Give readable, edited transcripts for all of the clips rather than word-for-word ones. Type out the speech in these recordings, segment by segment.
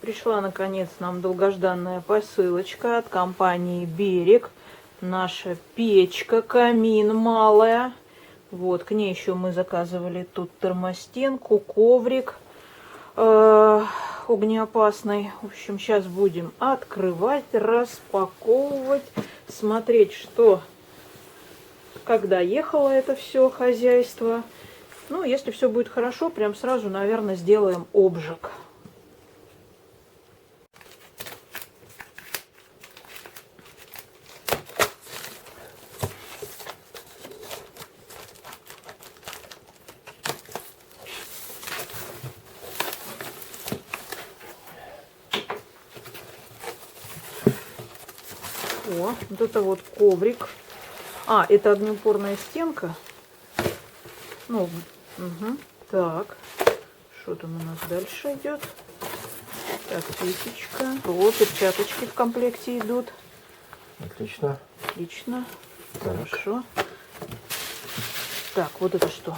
Пришла наконец нам долгожданная посылочка от компании Берег. Наша печка, камин малая. Вот, к ней еще мы заказывали тут термостенку, коврик огнеопасный. В общем, сейчас будем открывать, распаковывать, смотреть, что, когда ехало это все хозяйство. Ну, если все будет хорошо, прям сразу, наверное, сделаем обжиг. О, вот это вот коврик. А, это огнеупорная стенка. Ну, угу. Так, что там у нас дальше идет? Так, печечка. Вот, перчаточки в комплекте идут. Отлично. Отлично. Так. Хорошо. Так, вот это что?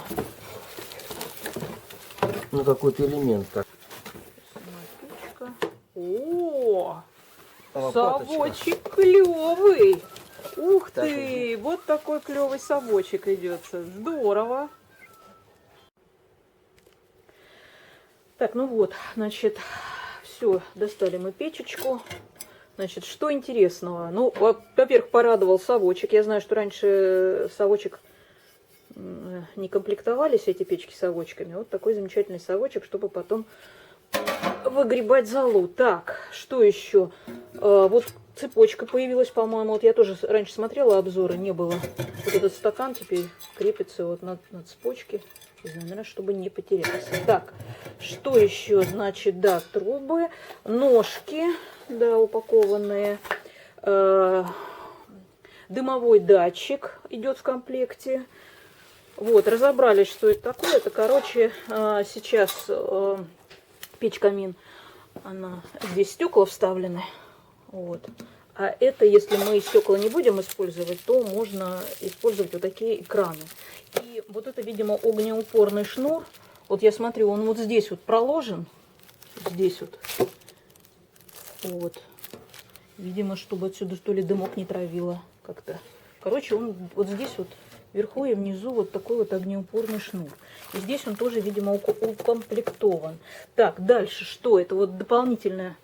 Ну, какой-то элемент. Так. Печка. О! Лопаточка. Совочек клевый. Ух Так, ты, вот такой клевый совочек идется. Здорово. Так, ну вот, значит, все, достали мы печечку. Значит, что интересного? Ну, во-первых, порадовал совочек. Я знаю, что раньше совочек не комплектовались, эти печки совочками. Вот такой замечательный совочек, чтобы потом выгребать золу. Так, что еще? Вот цепочка появилась, по-моему. Вот я тоже раньше смотрела обзоры, не было. Вот этот стакан теперь крепится вот на цепочке, наверное, чтобы не потерялся. Так, что еще? Значит, да, трубы, ножки, да, упакованные. Дымовой датчик идет в комплекте. Вот, разобрались, что это такое. Это, короче, сейчас печь-камин, она, здесь стекла вставлены. Вот. А это, если мы стекла не будем использовать, то можно использовать вот такие экраны. И вот это, видимо, огнеупорный шнур. Вот я смотрю, он вот здесь вот проложен. Здесь вот. Вот. Видимо, чтобы отсюда, что ли, дымок не травило как-то. Короче, он вот здесь вот вверху и внизу вот такой вот огнеупорный шнур. И здесь он тоже, видимо, укомплектован. Так, дальше что? Это вот дополнительно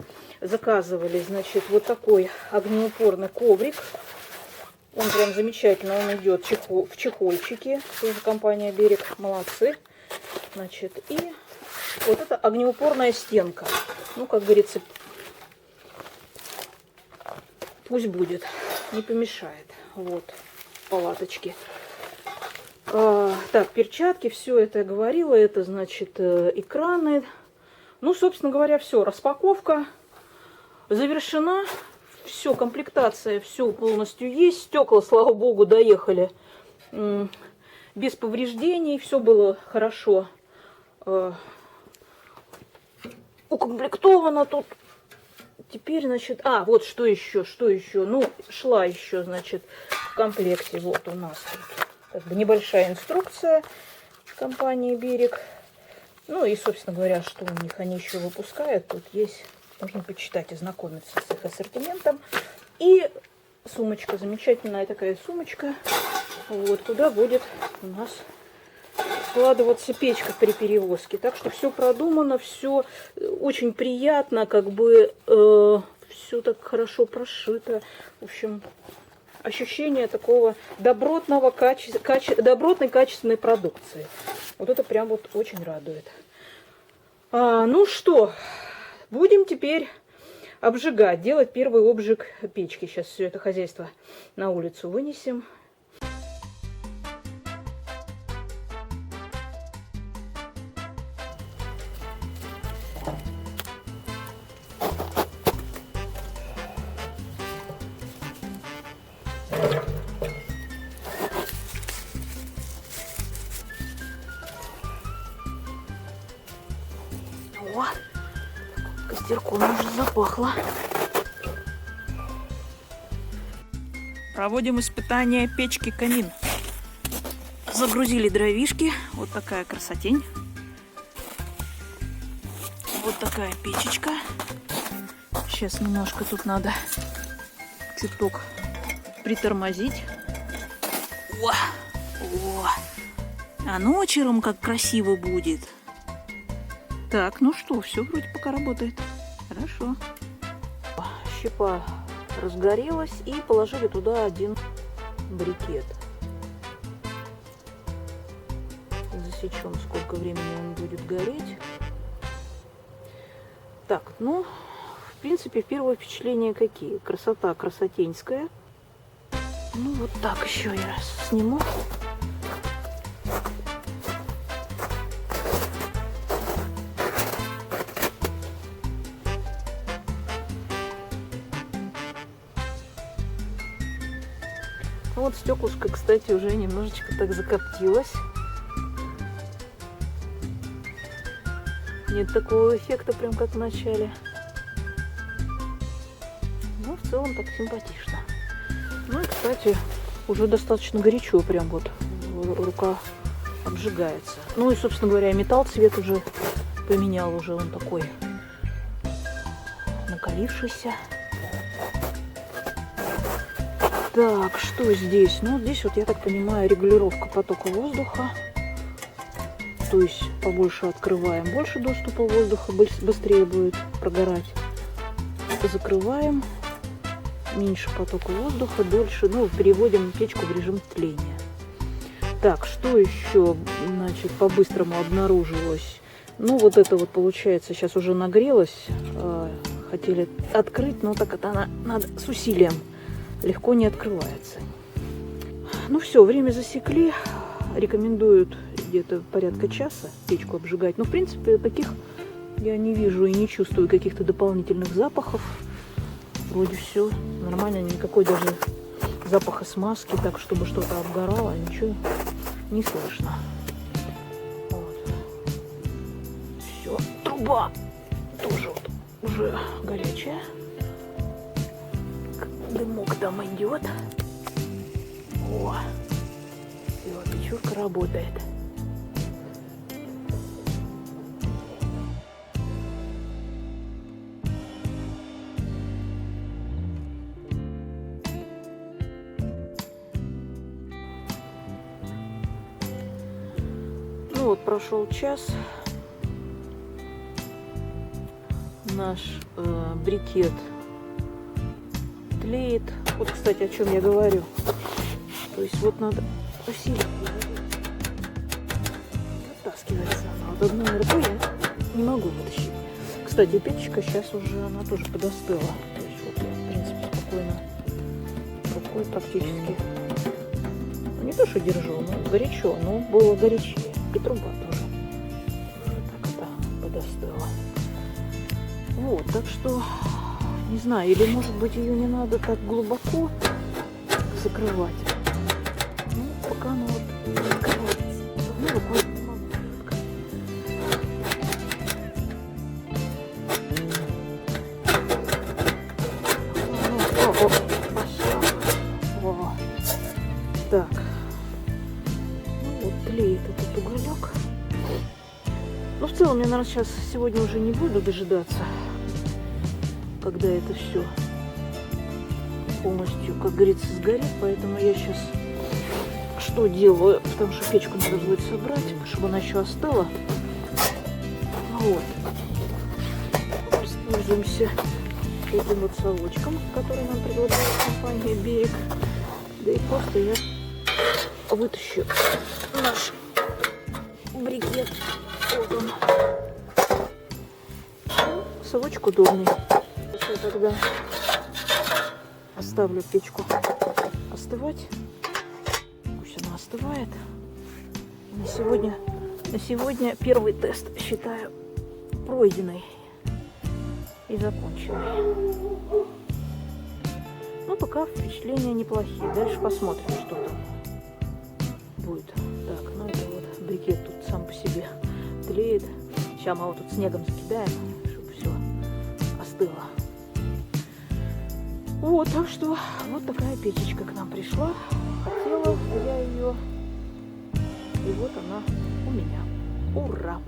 заказывали, значит, вот такой огнеупорный коврик. Он прям замечательно, он идет в чехольчике. Тоже компания Берег, молодцы. Значит, и вот это огнеупорная стенка. Ну, как говорится, пусть будет, не помешает. Вот, палаточки. Так, перчатки, все это я говорила, это, значит, экраны. Ну, собственно говоря, все, распаковка завершена. Все, комплектация, все полностью есть. Стекла, слава богу, доехали без повреждений. Все было хорошо укомплектовано тут. Теперь, значит, вот что еще, ну, шла еще, значит, в комплекте, вот у нас тут как бы небольшая инструкция компании Берег. Ну и, собственно говоря, что у них они еще выпускают, тут есть, можно почитать, ознакомиться с их ассортиментом. И сумочка, замечательная такая сумочка, вот, куда будет у нас складываться печка при перевозке. Так что все продумано, все очень приятно, как бы все так хорошо прошито. В общем, ощущение такого добротной качественной продукции. Вот это прям вот очень радует. Ну что, будем теперь обжигать, делать первый обжиг печки. Сейчас все это хозяйство на улицу вынесем. О, костерком уже запахло. Проводим испытание печки-камин. Загрузили дровишки. Вот такая красотень. Вот такая печечка. Сейчас немножко тут надо чуток притормозить. О! О! А ночером как красиво будет. Так, ну что, все вроде пока работает. Хорошо. Щепа разгорелась и положили туда один брикет. Засечем, сколько времени он будет гореть. Так, ну, в принципе, первые впечатления какие? Красота красотенская. Ну, вот так еще я сниму. Вот стеклышко, кстати, уже немножечко так закоптилось. Нет такого эффекта, прям как в начале. Но в целом так симпатично. Ну и, кстати, уже достаточно горячо, прям вот рука обжигается. Ну и, собственно говоря, металл цвет уже поменял, уже он такой накалившийся. Так, что здесь? Ну, здесь вот, я так понимаю, регулировка потока воздуха. То есть побольше открываем, больше доступа воздуха, быстрее будет прогорать. Закрываем, меньше потока воздуха, дольше, ну, переводим печку в режим тления. Так, что еще, значит, по-быстрому обнаружилось? Ну, вот это вот, получается, сейчас уже нагрелось. Хотели открыть, но так это она надо с усилием. Легко не открывается. Ну все, время засекли. Рекомендуют где-то порядка часа печку обжигать. Но в принципе таких я не вижу и не чувствую каких-то дополнительных запахов. Вроде все нормально, никакой даже запаха смазки, так чтобы что-то обгорало, ничего не слышно. Вот. Все, труба тоже вот уже горячая. Дымок там идет. О, все, печурка работает. Ну вот, прошел час. Наш брикет тлеет. Вот, кстати, о чем я говорю. То есть вот надо усилить. Вытаскивается. А вот одной рукой я не могу вытащить. Кстати, печечка сейчас уже, она тоже подостыла. То есть вот я, в принципе, спокойно рукой практически. Ну, не то, что держу, но горячо. Но было горячее. И труба тоже. Так это подостыла. Вот, так что... Не знаю, или может быть ее не надо так глубоко закрывать. Ну, пока она вот закрывается. Ну, рукой не могу открыть. О. Так. Ну вот тлеет этот уголек. Ну, в целом, я, наверное, сейчас сегодня уже не буду дожидаться, когда это все полностью, как говорится, сгорит. Поэтому я сейчас что делаю? Потому что печку надо будет собрать, чтобы она еще остыла. Вот. Воспользуемся этим вот совочком, который нам предлагает компания «Берег». Да и просто я вытащу наш брикет. Вот он. Совочек удобный. Я тогда оставлю печку остывать. Пусть она остывает. На сегодня первый тест считаю пройденный и законченный. Ну, пока впечатления неплохие. Дальше посмотрим, что там будет. Так, ну это вот брикет тут сам по себе тлеет. Сейчас мы его тут снегом закидаем, чтобы все остыло. Вот, так что вот такая печечка к нам пришла. Хотела я ее. И вот она у меня. Ура!